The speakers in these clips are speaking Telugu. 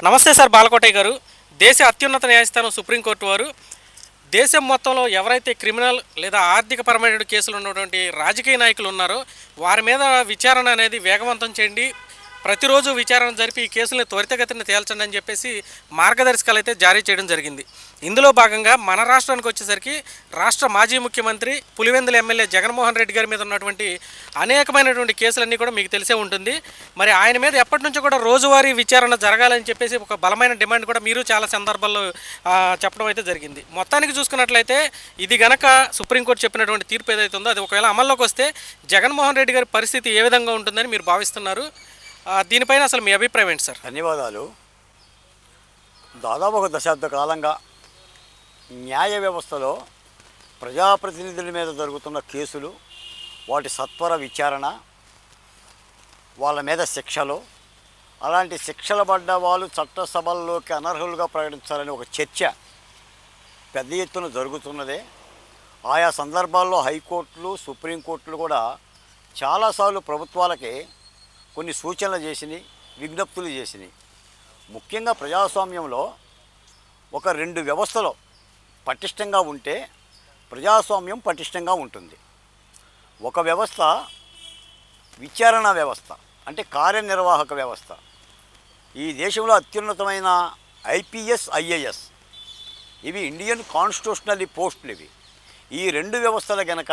నమస్తే సార్ బాలకోటయ్య గారు. దేశ అత్యున్నత న్యాయస్థానం సుప్రీంకోర్టు వారు దేశం మొత్తంలో ఎవరైతే క్రిమినల్ లేదా ఆర్థికపరమైన కేసులు ఉన్నటువంటి రాజకీయ నాయకులు ఉన్నారో వారి మీద విచారణ అనేది వేగవంతం చేయండి, ప్రతిరోజు విచారణ జరిపి ఈ కేసుల్ని త్వరితగతిన తేల్చండి అని చెప్పేసి మార్గదర్శకాలు అయితే జారీ చేయడం జరిగింది. ఇందులో భాగంగా మన రాష్ట్రానికి వచ్చేసరికి రాష్ట్ర మాజీ ముఖ్యమంత్రి పులివెందుల ఎమ్మెల్యే జగన్మోహన్ రెడ్డి గారి మీద ఉన్నటువంటి అనేకమైనటువంటి కేసులన్నీ కూడా మీకు తెలిసే ఉంటుంది. మరి ఆయన మీద ఎప్పటి నుంచో కూడా రోజువారీ విచారణ జరగాలని చెప్పేసి ఒక బలమైన డిమాండ్ కూడా మీరు చాలా సందర్భాల్లో చెప్పడం అయితే జరిగింది. మొత్తానికి చూసుకున్నట్లయితే ఇది గనక సుప్రీంకోర్టు చెప్పినటువంటి తీర్పు ఏదైతే ఉందో అది ఒకవేళ అమల్లోకి వస్తే జగన్మోహన్ రెడ్డి గారి పరిస్థితి ఏ విధంగా ఉంటుందని మీరు భావిస్తున్నారు? దీనిపైన అసలు మీ అభిప్రాయం ఏంటి సార్? ధన్యవాదాలు. దాదాపు ఒక దశాబ్ద కాలంగా న్యాయ వ్యవస్థలో ప్రజాప్రతినిధుల మీద జరుగుతున్న కేసులు, వాటి సత్వర విచారణ, వాళ్ళ మీద శిక్షలు, అలాంటి శిక్షలు పడ్డ వాళ్ళు చట్టసభల్లోకి అనర్హులుగా ప్రకటించాలని ఒక చర్చ పెద్ద ఎత్తున జరుగుతున్నదే. ఆయా సందర్భాల్లో హైకోర్టులు, సుప్రీంకోర్టులు కూడా చాలాసార్లు ప్రభుత్వాలకి కొన్ని సూచనలు చేసినాయి, విజ్ఞప్తులు చేసినాయి. ముఖ్యంగా ప్రజాస్వామ్యంలో ఒక రెండు వ్యవస్థలు పటిష్టంగా ఉంటే ప్రజాస్వామ్యం పటిష్టంగా ఉంటుంది. ఒక వ్యవస్థ విచారణ వ్యవస్థ, అంటే కార్యనిర్వాహక వ్యవస్థ. ఈ దేశంలో అత్యున్నతమైన ఐపీఎస్, ఐఏఎస్ ఇవి ఇండియన్ కాన్స్టిట్యూషనల్ పోస్టులు. ఈ రెండు వ్యవస్థల గనక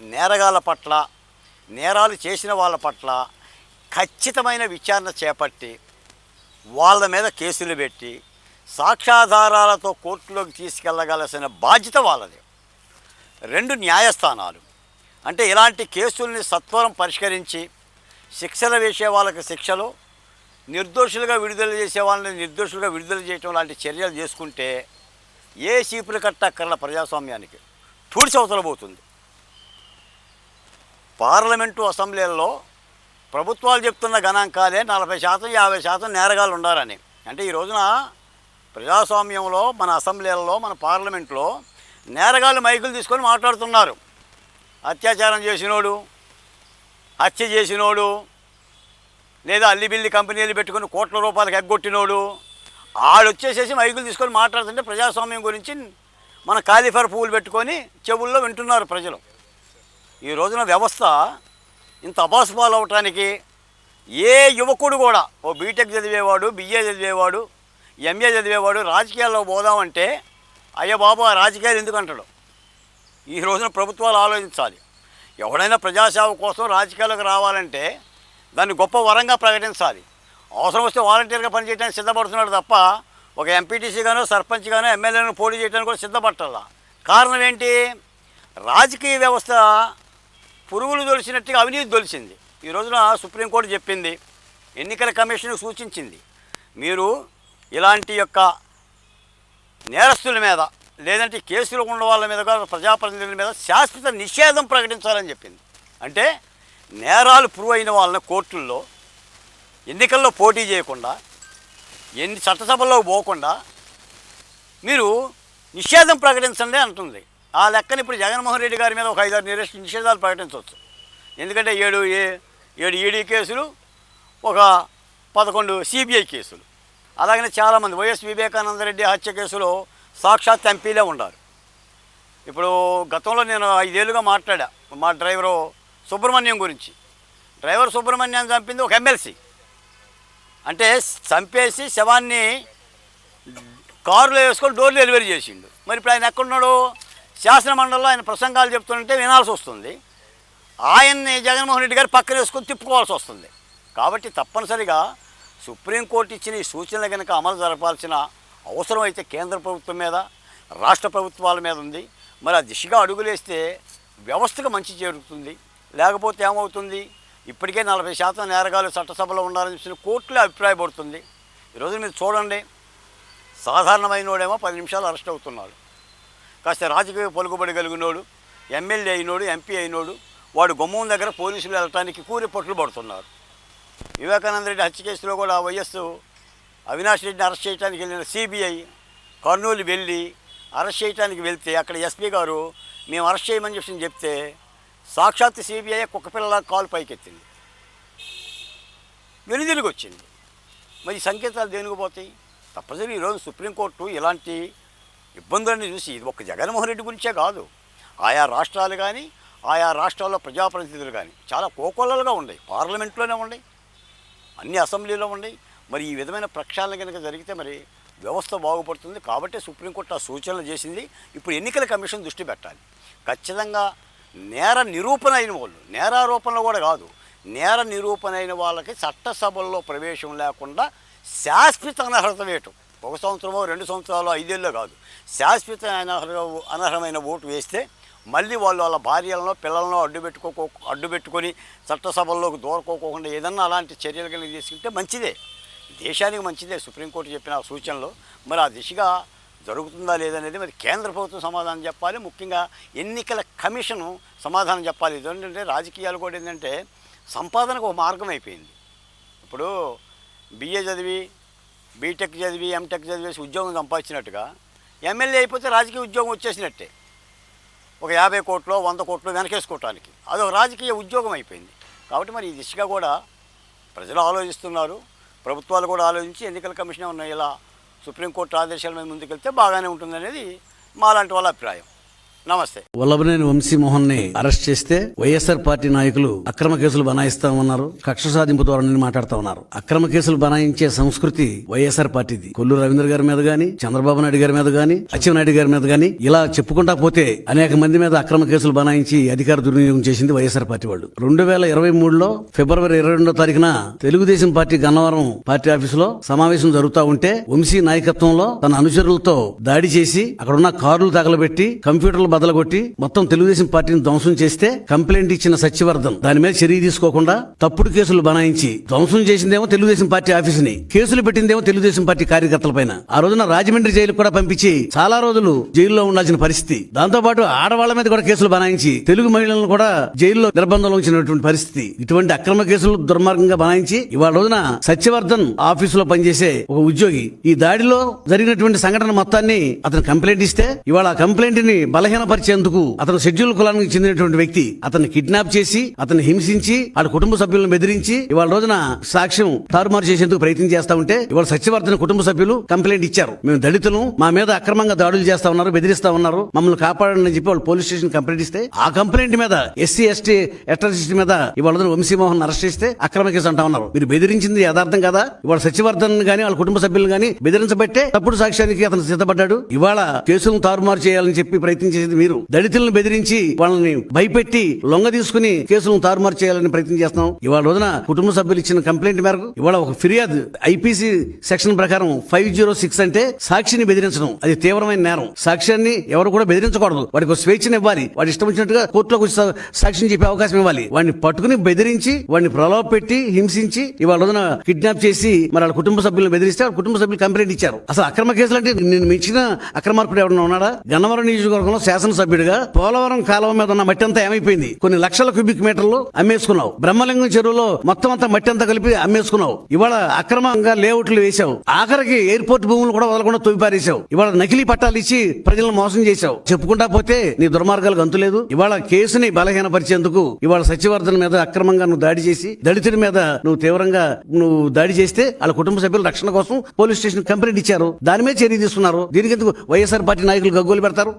నేరగాల పట్ల, నేరాలు చేసిన వాళ్ళ పట్ల ఖచ్చితమైన విచారణ చేపట్టి వాళ్ళ మీద కేసులు పెట్టి సాక్ష్యాధారాలతో కోర్టులోకి తీసుకెళ్లగలసిన బాధ్యత వాళ్ళది. రెండు న్యాయస్థానాలు అంటే ఇలాంటి కేసుల్ని సత్వరం పరిష్కరించి శిక్షలు వేసే వాళ్ళకి శిక్షలు, నిర్దోషులుగా విడుదల చేసే వాళ్ళని నిర్దోషులుగా విడుదల చేయటం లాంటి చర్యలు చేసుకుంటే ఏ చీపులు కట్టక్కర్ల ప్రజాస్వామ్యానికి పూడ్చవతలబోతుంది. పార్లమెంటు, అసెంబ్లీల్లో ప్రభుత్వాలు చెప్తున్న గణాంకాలే 40%, 50% నేరగాళ్ళు ఉండాలని. అంటే ఈ రోజున ప్రజాస్వామ్యంలో, మన అసెంబ్లీలలో, మన పార్లమెంట్లో నేరగాళ్ళు మైకులు తీసుకొని మాట్లాడుతున్నారు. అత్యాచారం చేసినోడు, హత్య చేసినోడు, లేదా అల్లిబిల్లి కంపెనీలు పెట్టుకుని కోట్ల రూపాయలకు ఎగ్గొట్టినోడు ఆడొచ్చేసేసి మైకులు తీసుకొని మాట్లాడుతుంటే ప్రజాస్వామ్యం గురించి మన కాలిఫర్ పువ్వులు పెట్టుకొని చెవుల్లో వింటున్నారు ప్రజలు. ఈ రోజున వ్యవస్థ ఇంత అబాసుపాలు అవటానికి ఏ యువకుడు కూడా, ఓ బీటెక్ చదివేవాడు, బిఏ చదివేవాడు, ఎంఏ చదివేవాడు రాజకీయాల్లో పోదామంటే అయ్య బాబు ఆ రాజకీయాలు ఎందుకంటాడు? ఈ రోజున ప్రభుత్వాలు ఆలోచించాలి. ఎవడైనా ప్రజాసేవ కోసం రాజకీయాలకు రావాలంటే దాన్ని గొప్ప వరంగా ప్రకటించాలి. అవసరం వస్తే వాలంటీర్గా పనిచేయడానికి సిద్ధపడుతున్నాడు తప్ప ఒక ఎంపీటీసీగానో, సర్పంచ్గానో, ఎమ్మెల్యేను పోటీ చేయడానికి కూడా సిద్ధపట్టాల. కారణం ఏంటి? రాజకీయ వ్యవస్థ పురుగులు దొలిచినట్టుగా అవినీతి దొలిచింది. ఈ రోజున సుప్రీంకోర్టు చెప్పింది, ఎన్నికల కమిషన్ సూచించింది, మీరు ఇలాంటి యొక్క నేరస్తుల మీద లేదంటే కేసులు ఉన్న వాళ్ళ మీద, ప్రజాప్రతినిధుల మీద శాశ్వత నిషేధం ప్రకటించాలని చెప్పింది. అంటే నేరాలు ప్రూవ్ అయిన వాళ్ళని కోర్టుల్లో ఎన్నికల్లో పోటీ చేయకుండా, చట్టసభల్లో పోకుండా మీరు నిషేధం ప్రకటించండి అంటుంది. ఆ లెక్కన ఇప్పుడు జగన్మోహన్ రెడ్డి గారి మీద ఒక 5-6 నిషేధాలు ప్రకటించవచ్చు. ఎందుకంటే 7 ఈడీ కేసులు, ఒక 11 సిబిఐ కేసులు. అలాగనే చాలామంది వైఎస్ వివేకానంద రెడ్డి హత్య కేసులో సాక్షాత్ ఎంపీలే ఉన్నారు. ఇప్పుడు గతంలో నేను 5 ఏళ్ళుగా మాట్లాడా మా డ్రైవరు సుబ్రహ్మణ్యం గురించి. డ్రైవర్ సుబ్రహ్మణ్యాన్ని చంపింది ఒక ఎమ్మెల్సీ. అంటే చంపేసి శవాన్ని కారులో వేసుకొని డోర్ డెలివరీ చేసిండు. మరి ఇప్పుడు ఆయన ఎక్కడున్నాడు? శాసనమండలిలో ఆయన ప్రసంగాలు చెప్తుంటే వినాల్సి వస్తుంది. ఆయన్ని జగన్మోహన్ రెడ్డి గారు పక్కన వేసుకొని తిప్పుకోవాల్సి వస్తుంది. కాబట్టి తప్పనిసరిగా సుప్రీంకోర్టు ఇచ్చిన ఈ సూచనలు కనుక అమలు జరపాల్సిన అవసరం అయితే కేంద్ర ప్రభుత్వం మీద, రాష్ట్ర ప్రభుత్వాల మీద ఉంది. మరి ఆ దిశగా అడుగులేస్తే వ్యవస్థకు మంచి జరుగుతుంది. లేకపోతే ఏమవుతుంది? ఇప్పటికే 40% నేరగాలు చట్టసభలో ఉండాలని చెప్పిన కోర్టులే అభిప్రాయపడుతుంది. ఈరోజు మీరు చూడండి, సాధారణమైనోడేమో 10 నిమిషాలు అరెస్ట్ అవుతున్నాడు. కాస్త రాజకీయ పలుకుబడి కలిగినోడు, ఎమ్మెల్యే అయినోడు, ఎంపీ అయినోడు, వాడు గుమ్మం దగ్గర పోలీసులు వెళ్ళటానికి కూరిపట్లు పడుతున్నారు. వివేకానంద రెడ్డి హత్య కేసులో కూడా వైఎస్ అవినాష్ రెడ్డిని అరెస్ట్ చేయడానికి వెళ్ళిన సిబిఐ కర్నూలు వెళ్ళి అరెస్ట్ చేయడానికి వెళ్తే అక్కడ ఎస్పీ గారు మేము అరెస్ట్ చేయమని చెప్తే సాక్షాత్ సిబిఐ కుక్కపిల్లలా కాలు పైకెత్తింది, వెనుదిరిగి వచ్చింది. మరి సంకేతాలు దేనికి పోతాయి? తప్పనిసరి ఈరోజు సుప్రీంకోర్టు ఇలాంటి ఇబ్బందులను చూసి ఇది ఒక జగన్మోహన్ రెడ్డి గురించే కాదు, ఆయా రాష్ట్రాలు కానీ ఆయా రాష్ట్రాల్లో ప్రజాప్రతినిధులు కానీ చాలా కోకొల్లలుగా ఉన్నాయి, పార్లమెంట్లోనే ఉన్నాయి, అన్ని అసెంబ్లీలో ఉన్నాయి. మరి ఈ విధమైన ప్రక్షాళన కనుక జరిగితే మరి వ్యవస్థ బాగుపడుతుంది. కాబట్టి సుప్రీంకోర్టు ఆ సూచనలు చేసింది. ఇప్పుడు ఎన్నికల కమిషన్ దృష్టి పెట్టాలి. ఖచ్చితంగా నేర నిరూపణ అయిన వాళ్ళు, నేరారోపణలు కూడా కాదు, నేర నిరూపణ అయిన వాళ్ళకి చట్టసభల్లో ప్రవేశం లేకుండా శాశ్వత అనర్హత వేయటం, 1 సంవత్సరమో 2 సంవత్సరాలు 5 ఏళ్ళో కాదు, శాశ్వత అనర్హమైన ఓటు వేస్తే మళ్ళీ వాళ్ళు వాళ్ళ భార్యలను పిల్లలను అడ్డుపెట్టుకొని చట్టసభల్లోకి దూరకోకుండా ఏదన్నా అలాంటి చర్యలు కనుక తీసుకుంటే మంచిదే, దేశానికి మంచిదే. సుప్రీంకోర్టు చెప్పిన సూచనలు మరి ఆ దిశగా జరుగుతుందా లేదనేది మరి కేంద్ర ప్రభుత్వం సమాధానం చెప్పాలి. ముఖ్యంగా ఎన్నికల కమిషను సమాధానం చెప్పాలి. ఇదేంటంటే రాజకీయాలు కూడా ఏంటంటే సంపాదనకు ఒక మార్గం అయిపోయింది. ఇప్పుడు బిఏ చదివి బీటెక్ చదివి ఎంటెక్ చదివేసి ఉద్యోగం సంపాదించినట్టుగా ఎమ్మెల్యే అయిపోతే రాజకీయ ఉద్యోగం వచ్చేసినట్టే. ఒక 50 కోట్లు 100 కోట్లు వెనకేసుకోవటానికి అదొక రాజకీయ ఉద్యోగం అయిపోయింది. కాబట్టి మరి ఈ దిశగా కూడా ప్రజలు ఆలోచిస్తున్నారు, ప్రభుత్వాలు కూడా ఆలోచించి ఎన్నికల కమిషన్ ఉన్న ఇలా సుప్రీంకోర్టు ఆదేశాల మీద ముందుకెళ్తే బాగానే ఉంటుందనేది మాలాంటి వాళ్ళ అభిప్రాయం. నమస్తే. వల్లభనేని వంశీమోహన్ ని అరెస్ట్ చేస్తే వైఎస్ఆర్ పార్టీ నాయకులు అక్రమ కేసులు బనాయిస్తామన్నారు, కక్ష సాధింపు ధోరణిని మాట్లాడుతూ ఉన్నారు. అక్రమ కేసులు బనాయించే సంస్కృతి వైఎస్ఆర్ పార్టీది. కొల్లు రవీంద్ర గారి మీద గాని, చంద్రబాబు నాయుడు గారి మీద గాని, అచ్చెన్నాయుడు గారి మీద గాని ఇలా చెప్పుకుంటా పోతే అనేక మంది మీద అక్రమ కేసులు బనాయించి అధికార దుర్వినియోగం చేసింది వైఎస్ఆర్ పార్టీ వాళ్ళు. 2023లో ఫిబ్రవరి 22వ తారీఖున తెలుగుదేశం పార్టీ గన్నవరం పార్టీ ఆఫీసులో సమావేశం జరుగుతూ ఉంటే వంశీ నాయకత్వంలో తన అనుచరులతో దాడి చేసి అక్కడున్న కార్లు తగలబెట్టి కంప్యూటర్లు బదలగొట్టి మొత్తం తెలుగుదేశం పార్టీని ధ్వంసం చేస్తే కంప్లైంట్ ఇచ్చిన సత్యవర్ధన్ దాని మీద చర్య తీసుకోకుండా తప్పుడు కేసులు బనాయించి ధ్వంసం చేసిందేమో తెలుగుదేశం పార్టీ ఆఫీసుని, కేసులు పెట్టిందేమో తెలుగుదేశం పార్టీ కార్యకర్తల పైన. ఆ రోజున రాజమండ్రి జైలుకు కూడా పంపించి చాలా రోజులు జైల్లో ఉండాల్సిన పరిస్థితి. దాంతో పాటు ఆడవాళ్ల మీద కూడా కేసులు బనాయించి తెలుగు మహిళలను కూడా జైల్లో నిర్బంధంలో ఉంచినటువంటి పరిస్థితి. ఇటువంటి అక్రమ కేసులు దుర్మార్గంగా బనాయించి ఇవాళ రోజున సత్యవర్ధన్ ఆఫీసులో పనిచేసే ఒక ఉద్యోగి ఈ దాడిలో జరిగినటువంటి సంఘటన మొత్తాన్ని అతను కంప్లైంట్ ఇస్తే ఇవాళ ఆ కంప్లైంట్ ని బలహీనపరిచేందుకు అతను షెడ్యూల్ కులానికి చెందినటువంటి వ్యక్తి అతన్ని కిడ్నాప్ చేసి అతన్ని హింసించి ఆ కుటుంబ సభ్యులను బెదిరించి ఇవాళ రోజున సాక్ష్యం తారుమారు చేసేందుకు ప్రయత్నం చేస్తా ఉంటే ఇవాళ సత్యవర్ధన్ కుటుంబ సభ్యులు కంప్లైంట్ ఇచ్చారు. మేము దళితులు, మా మీద అక్రమంగా దాడులు చేస్తా ఉన్నారు, బెదిరిస్తా ఉన్నారు, మమ్మల్ని కాపాడండి అని చెప్పి వాళ్ళు పోలీస్ స్టేషన్ కంప్లైంట్ ఇస్తే ఆ కంప్లైంట్ మీద ఎస్సీ ఎస్టీ అట్రాసిటీ మీద ఇవాళ వంశీమోహన్ అరెస్ట్ చేస్తే అక్రమ కేసు అంటా ఉన్నారు. మీరు బెదిరించింది యథార్థం కదా? ఇవాళ సత్యవర్ధన్ గానీ వాళ్ళ కుటుంబ సభ్యులు గానీ బెదిరించబట్టే తప్పుడు సాక్ష్యానికి అతను సిద్ధపడ్డాడు. ఇవాళ కేసులను తారుమారు చేయాలని చెప్పి ప్రయత్నం చేసేది మీరు. దళితులను బెదిరించి వాళ్ళని భయపెట్టి లొంగ తీసుకుని కేసులను తారుమారు చేయాలని ప్రయత్నం చేస్తున్నాం. ఇవాళ రోజున కుటుంబ సభ్యులు ఇచ్చిన కంప్లైంట్ మేరకు ఇవాళ ఒక ఫిర్యాదు ఐపీసీ సెక్షన్ ప్రకారం 506 అంటే సాక్షిని బెదిరించడం అది తీవ్రమైన నేరం. సాక్ష్యాన్ని ఎవరు కూడా బెదిరించకూడదు, వాడికి ఒక స్వేచ్ఛను ఇవ్వాలి, వాడి ఇష్టం వచ్చినట్టుగా కోర్టులోకి వచ్చి సాక్ష్యం చెప్పే అవకాశం ఇవ్వాలి. వాడిని పట్టుకుని బెదిరించి వాడిని ప్రలోభ పెట్టి హింసించి ఇవాళ రోజున కిడ్నాప్ చేసి మరి వాళ్ళ కుటుంబ సభ్యులను బెదిరిస్తే వాళ్ళ కుటుంబ సభ్యులు కంప్లైంట్ ఇచ్చారు. అసలు అక్రమ కేసులు అంటే నేను మించిన అక్రమార్కుడు ఎవరైనా ఉన్నాడా? గన్నవరం నియోజకవర్గంలో శాసనసభ్యుడిగా పోలవరం కాలువ మీద ఉన్న మట్టి అంతా ఏమైపోయింది? కొన్ని లక్షల క్యూబిక్ మీటర్లు అమ్మేసుకున్నావు. బ్రహ్మలింగం చెరువులో మొత్తం అంతా మట్టి అంతా కలిపి అమ్మేసుకున్నావు. ఇవాళ అక్రమంగా లేఅవుట్లు వేశావు. ఆఖరికి ఎయిర్పోర్ట్ భూములు కూడా వదలకుండా తొలిపారేశావు. ఇవాళ నకిలీ పట్టాలు ఇచ్చి ప్రజలను మోసం చేశావు. చెప్పుకుంటా పోతే నీ దుర్మార్గాలకు అంతులేదు. ఇవాళ కేసుని బలహీనపరిచేందుకు ఇవాళ సత్యవర్ధన్ మీద అక్రమంగా నువ్వు దాడి చేసి దళితుడి మీద నువ్వు తీవ్రంగా దాడి చేస్తే వాళ్ళ కుటుంబ సభ్యుల రక్షణ కోసం పోలీస్ స్టేషన్ కంప్లైంట్ ఇచ్చారు. దాని మీద చర్య తీసుకున్నారు. దీనికి ఎందుకు వైఎస్ఆర్ పార్టీ నాయకులు గగ్గోలు పెడతారు?